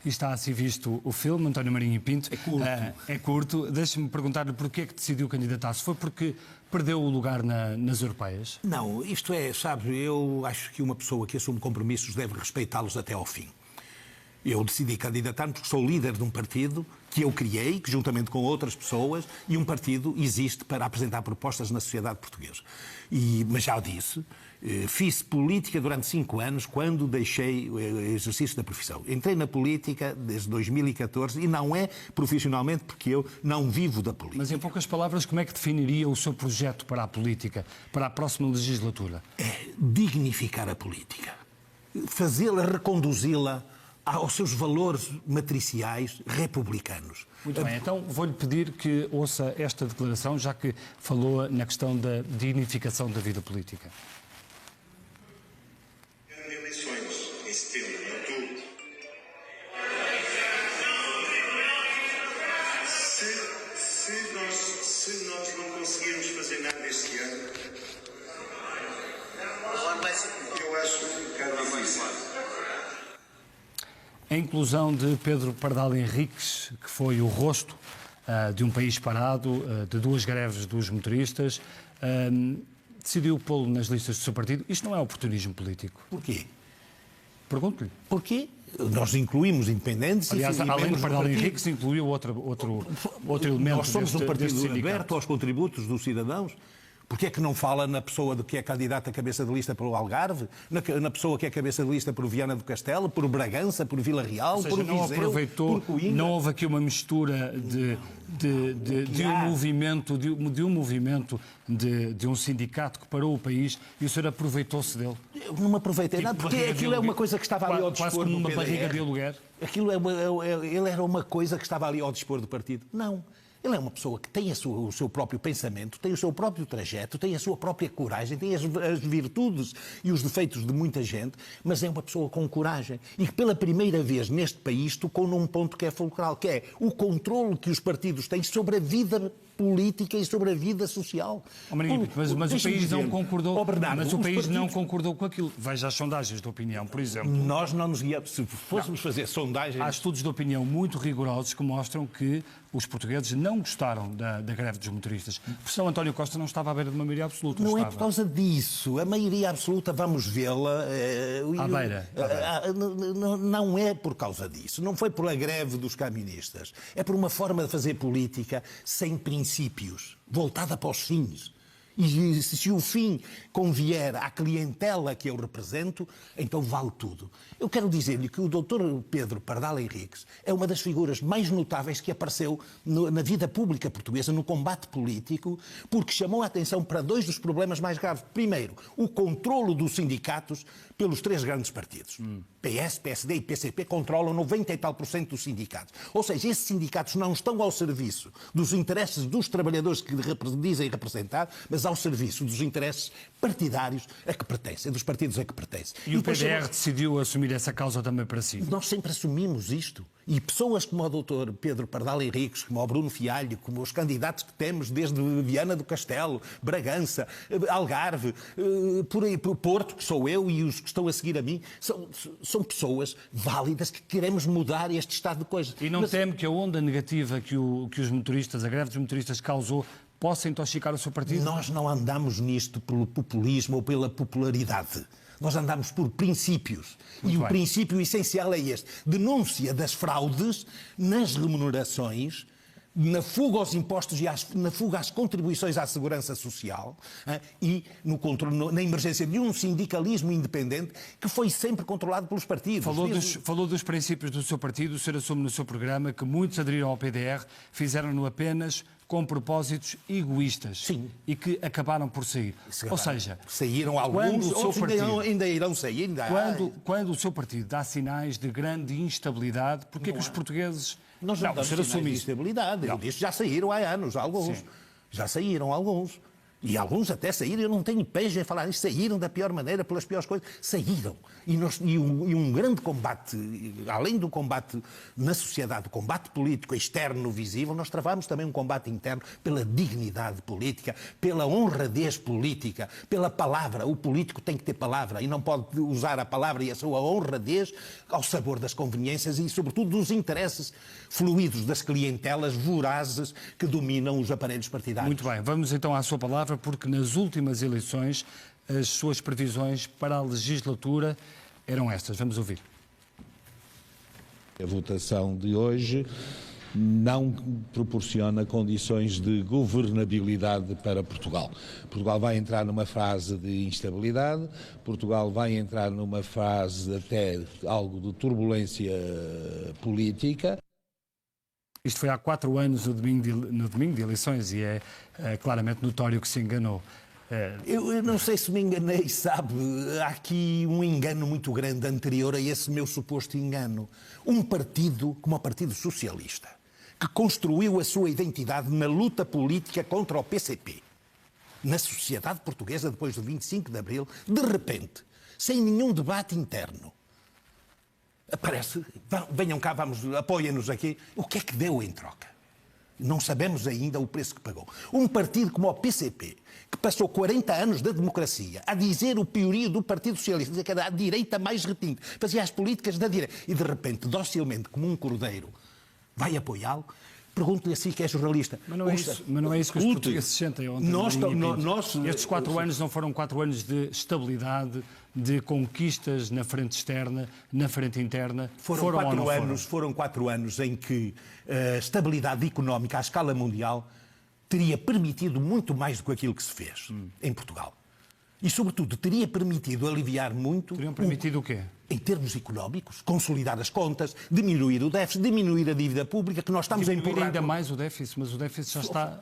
e está a ser visto o filme, António Marinho e Pinto. É curto. É curto. Deixe-me perguntar-lhe porquê é que decidiu candidatar-se. Foi porque perdeu o lugar nas europeias? Não, isto é, sabe, eu acho que uma pessoa que assume compromissos deve respeitá-los até ao fim. Eu decidi candidatar-me porque sou líder de um partido que eu criei, que juntamente com outras pessoas, e um partido existe para apresentar propostas na sociedade portuguesa. Mas já o disse, fiz política durante 5 anos quando deixei o exercício da profissão. Entrei na política desde 2014 e não é profissionalmente porque eu não vivo da política. Mas em poucas palavras, como é que definiria o seu projeto para a política, para a próxima legislatura? É dignificar a política, fazê-la, reconduzi-la aos seus valores matriciais republicanos. Muito bem, então vou-lhe pedir que ouça esta declaração, já que falou na questão da dignificação da vida política. Eleições em setembro, em outubro. Se nós não conseguirmos fazer nada este ano, eu acho um bocado difícil. A inclusão de Pedro Pardal Henriques, que foi o rosto de um país parado, de 2 greves dos motoristas, decidiu pô-lo nas listas do seu partido. Isto não é oportunismo político? Porquê? Pergunto-lhe. Porquê? Nós incluímos independentes. Aliás, além de Pardal Henriques, incluiu outro elemento. Nós somos um partido aberto sindicato. aos contributos dos cidadãos. Porquê é que não fala na pessoa que é candidata a cabeça de lista para o Algarve, na pessoa que é cabeça de lista por Viana do Castelo, por Bragança, por Vila Real, Ou seja, por não Viseu, aproveitou, por Coimbra? não houve aqui uma mistura de um movimento de um sindicato que parou o país e o senhor aproveitou-se dele. Eu não me aproveitei nada, porque aquilo é uma coisa que estava ali ao dispor quase como do uma PDR. barriga de aluguer. Ele era uma coisa que estava ali ao dispor do partido. Não. Ele é uma pessoa que tem o seu próprio pensamento, tem o seu próprio trajeto, tem a sua própria coragem, tem as virtudes e os defeitos de muita gente, mas é uma pessoa com coragem. E que pela primeira vez neste país tocou num ponto que é fulcral, que é o controle que os partidos têm sobre a vida política e sobre a vida social. Mas o país não concordou. Bernardo, mas o país não concordou com aquilo. Veja as sondagens de opinião, por exemplo. Nós não nos guiamos. Se fôssemos fazer sondagens. Há estudos de opinião muito rigorosos que mostram que os portugueses não gostaram da greve dos motoristas. Por isso, António Costa não estava à beira de uma maioria absoluta. Não é por causa disso. A maioria absoluta, vamos vê-la. À beira. Não é por causa disso. Não foi pela greve dos camionistas. É por uma forma de fazer política sem princípios, voltada para os fins. E se o fim convier à clientela que eu represento, então vale tudo. Eu quero dizer-lhe que o Dr. Pedro Pardal Henriques é uma das figuras mais notáveis que apareceu na vida pública portuguesa, no combate político, porque chamou a atenção para 2 dos problemas mais graves. Primeiro, o controlo dos sindicatos pelos 3 grandes partidos. PS, PSD e PCP controlam 90 e tal % dos sindicatos. Ou seja, esses sindicatos não estão ao serviço dos interesses dos trabalhadores que dizem representar, mas ao serviço dos interesses partidários a que pertencem, dos partidos a que pertencem. E o PDR decidiu assumir essa causa também para si? Nós sempre assumimos isto. E pessoas como o Dr. Pedro Pardal Henriques, como o Bruno Fialho, como os candidatos que temos desde Viana do Castelo, Bragança, Algarve, por aí, Porto, que sou eu, e os que estão a seguir a mim, são pessoas válidas que queremos mudar este estado de coisas. E não teme que a onda negativa que os motoristas, a greve dos motoristas causou, possa intoxicar o seu partido? Nós não andamos nisto pelo populismo ou pela popularidade. Nós andamos por princípios. Muito e bem. O princípio essencial é este. Denúncia das fraudes nas remunerações, na fuga aos impostos e na fuga às contribuições à segurança social e no controle, na emergência de um sindicalismo independente que foi sempre controlado pelos partidos. Falou dos princípios do seu partido, o senhor assume no seu programa que muitos aderiram ao PDR, fizeram-no apenas com propósitos egoístas. Sim. E que acabaram por sair. Ou seja, saíram alguns, outros ainda irão sair. Quando o seu partido dá sinais de grande instabilidade, porque é que os portugueses... Nós não damos sinais de instabilidade. Eu disse, já saíram há anos, alguns. Sim. Já saíram alguns. E alguns até saíram, eu não tenho pejo em falar isso, saíram da pior maneira, pelas piores coisas, saíram. E um grande combate, além do combate na sociedade, o combate político externo visível, nós travamos também um combate interno pela dignidade política, pela honradez política, pela palavra. O político tem que ter palavra e não pode usar a palavra e a sua honradez ao sabor das conveniências e, sobretudo, dos interesses fluidos das clientelas vorazes que dominam os aparelhos partidários. Muito bem, vamos então à sua palavra, porque nas últimas eleições as suas previsões para a legislatura eram estas. Vamos ouvir. A votação de hoje não proporciona condições de governabilidade para Portugal. Portugal vai entrar numa fase de instabilidade, Portugal vai entrar numa fase até algo de turbulência política. Isto foi há 4 anos, no domingo de eleições, e é claramente notório que se enganou. Eu não sei se me enganei, sabe? Há aqui um engano muito grande anterior a esse meu suposto engano. Um partido como o Partido Socialista, que construiu a sua identidade na luta política contra o PCP, na sociedade portuguesa depois do 25 de Abril, de repente, sem nenhum debate interno, aparece, venham cá, apoiem-nos aqui. O que é que deu em troca? Não sabemos ainda o preço que pagou. Um partido como o PCP, que passou 40 anos da democracia a dizer o piorio do Partido Socialista, dizer que era a direita mais retinta, fazia as políticas da direita, e de repente, docilmente, como um cordeiro, vai apoiá-lo. Pergunto-lhe assim que é jornalista. Mas não é isso que os portugueses sentem ontem. Estes 4 anos não foram 4 anos de estabilidade, de conquistas na frente externa, na frente interna? Foram 4 anos em que a estabilidade económica à escala mundial teria permitido muito mais do que aquilo que se fez em Portugal. E, sobretudo, teria permitido aliviar muito... Teriam permitido o quê? Em termos económicos, consolidar as contas, diminuir o déficit, diminuir a dívida pública, que nós estamos a empurrar... ainda mais o déficit, mas o déficit já está...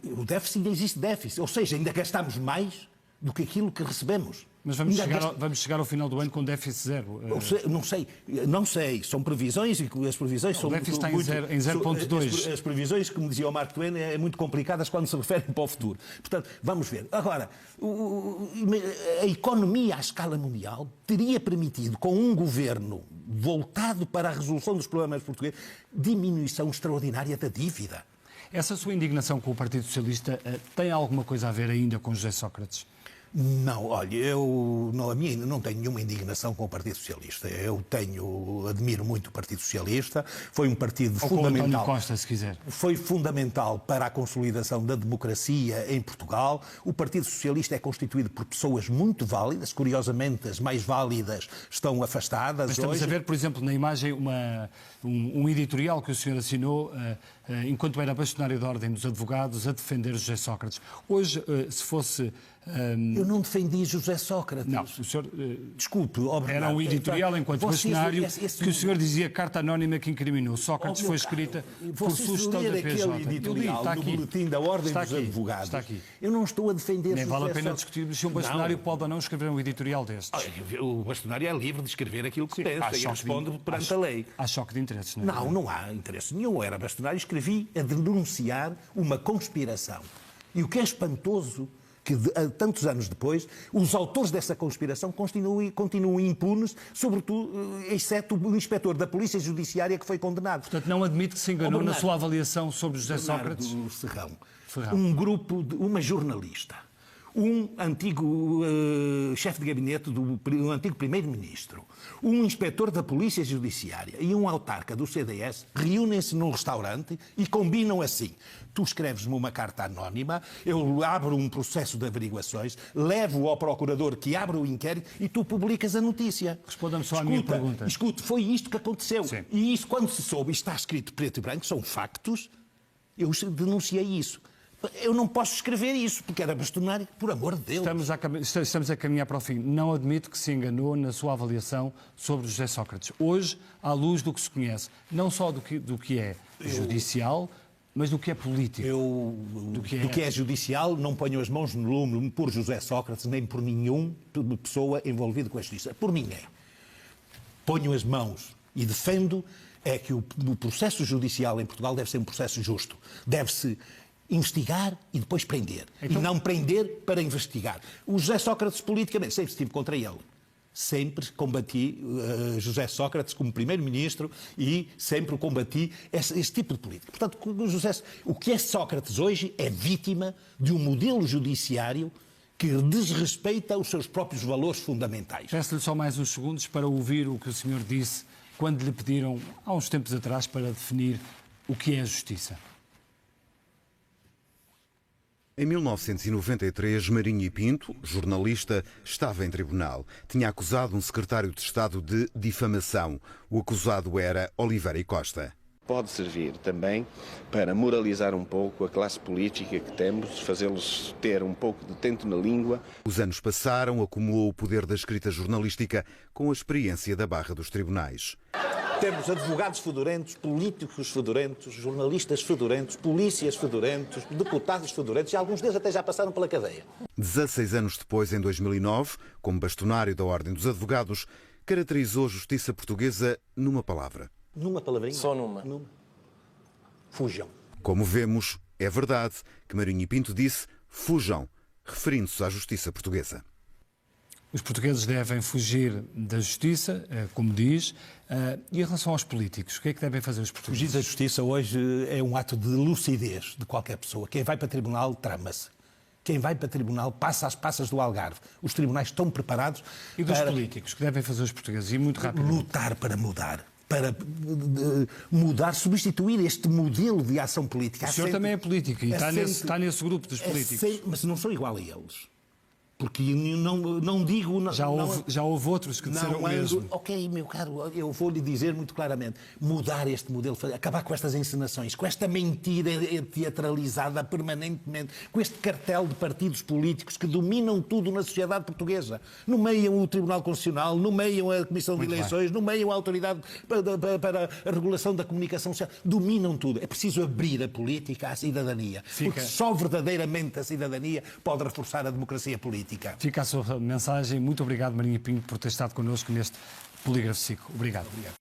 O déficit, ainda existe déficit, ou seja, ainda gastamos mais do que aquilo que recebemos. Mas vamos chegar ao final do ano com déficit zero. Não sei. São previsões e as previsões são... O déficit está em 0,2. As previsões, como dizia o Mark Twain, é muito complicadas quando se referem para o futuro. Portanto, vamos ver. Agora, a economia à escala mundial teria permitido, com um governo voltado para a resolução dos problemas portugueses, diminuição extraordinária da dívida. Essa sua indignação com o Partido Socialista tem alguma coisa a ver ainda com José Sócrates? Não, olha, eu não tenho nenhuma indignação com o Partido Socialista. Admiro muito o Partido Socialista. Foi um partido fundamental. António Costa, se quiser. Foi fundamental para a consolidação da democracia em Portugal. O Partido Socialista é constituído por pessoas muito válidas. Curiosamente, as mais válidas estão afastadas. Mas estamos a ver, por exemplo, na imagem um editorial que o senhor assinou enquanto era bastonário da Ordem dos Advogados a defender José Sócrates. Hoje, se fosse... Eu não defendi José Sócrates. Não, o senhor... Desculpe, era um editorial enquanto bastonário que o senhor dizia carta anónima que incriminou. Sócrates foi escrita por sugestão da PJ. Aquele editorial no boletim da Ordem dos Advogados. Está aqui. Eu não estou a defender Nem vale a pena discutir se um bastonário pode ou não escrever um editorial destes. O bastonário é livre de escrever aquilo que pensa e responde perante a lei. Há choque de interesses, não é? Não há interesse nenhum. Eu era bastonário e escrevi a denunciar uma conspiração. E o que é espantoso, que tantos anos depois, os autores dessa conspiração continuam impunes, sobretudo, exceto o inspetor da Polícia Judiciária que foi condenado. Portanto, não admite que se enganou na sua avaliação sobre José Sócrates? Serrão. Um grupo, uma jornalista, um antigo chefe de gabinete do antigo primeiro-ministro, um inspetor da Polícia Judiciária e um autarca do CDS reúnem-se num restaurante e combinam assim: tu escreves-me uma carta anónima, eu abro um processo de averiguações, levo ao procurador que abre o inquérito e tu publicas a notícia. Responda-me só à minha pergunta. Escute, foi isto que aconteceu. Sim. E isso, quando se soube, está escrito preto e branco, são factos, eu denunciei isso. Eu não posso escrever isso, porque era bastonário, por amor de Deus. Estamos a caminhar para o fim. Não admito que se enganou na sua avaliação sobre José Sócrates. Hoje, à luz do que se conhece, não só do que é judicial, mas do que é político. Do que é judicial, não ponho as mãos no lume por José Sócrates, nem por nenhuma pessoa envolvida com a justiça. Por ninguém. Ponho as mãos e defendo que o processo judicial em Portugal deve ser um processo justo. Deve-se investigar e depois prender. Então... E não prender para investigar. O José Sócrates, politicamente, sempre estive contra ele. Sempre combati José Sócrates como primeiro-ministro e sempre combati esse tipo de política. Portanto, o que é Sócrates hoje é vítima de um modelo judiciário que desrespeita os seus próprios valores fundamentais. Peço-lhe só mais uns segundos para ouvir o que o senhor disse quando lhe pediram, há uns tempos atrás, para definir o que é a justiça. Em 1993, Marinho e Pinto, jornalista, estava em tribunal. Tinha acusado um secretário de Estado de difamação. O acusado era Oliveira e Costa. Pode servir também para moralizar um pouco a classe política que temos, fazê-los ter um pouco de tento na língua. Os anos passaram, acumulou o poder da escrita jornalística com a experiência da barra dos tribunais. Temos advogados fedorentos, políticos fedorentos, jornalistas fedorentos, polícias fedorentos, deputados fedorentos e alguns deles até já passaram pela cadeia. 16 anos depois, em 2009, como bastonário da Ordem dos Advogados, caracterizou a justiça portuguesa numa palavra. Numa palavrinha? Só numa. Fujam. Como vemos, é verdade que Marinho e Pinto disse fujam, referindo-se à justiça portuguesa. Os portugueses devem fugir da justiça, como diz, e em relação aos políticos, o que é que devem fazer os portugueses? Fugir da justiça hoje é um ato de lucidez de qualquer pessoa. Quem vai para tribunal trama-se. Quem vai para tribunal passa às passas do Algarve. Os tribunais estão preparados E dos para políticos, o que devem fazer os portugueses? E muito rapidamente. lutar para mudar. Para mudar, substituir este modelo de ação política. O senhor também é político e está nesse grupo dos políticos. Mas não sou igual a eles. Porque não digo... Já houve outros que disseram o mesmo. Ok, meu caro, eu vou lhe dizer muito claramente. Mudar este modelo, acabar com estas encenações, com esta mentira teatralizada permanentemente, com este cartel de partidos políticos que dominam tudo na sociedade portuguesa. Nomeiam o Tribunal Constitucional, nomeiam a Comissão de Eleições, nomeiam a Autoridade para a Regulação da Comunicação Social. Dominam tudo. É preciso abrir a política à cidadania. Porque só verdadeiramente a cidadania pode reforçar a democracia política. Fica a sua mensagem. Muito obrigado, Marinho e Pinto, por ter estado connosco neste Polígrafo SIC. Obrigado.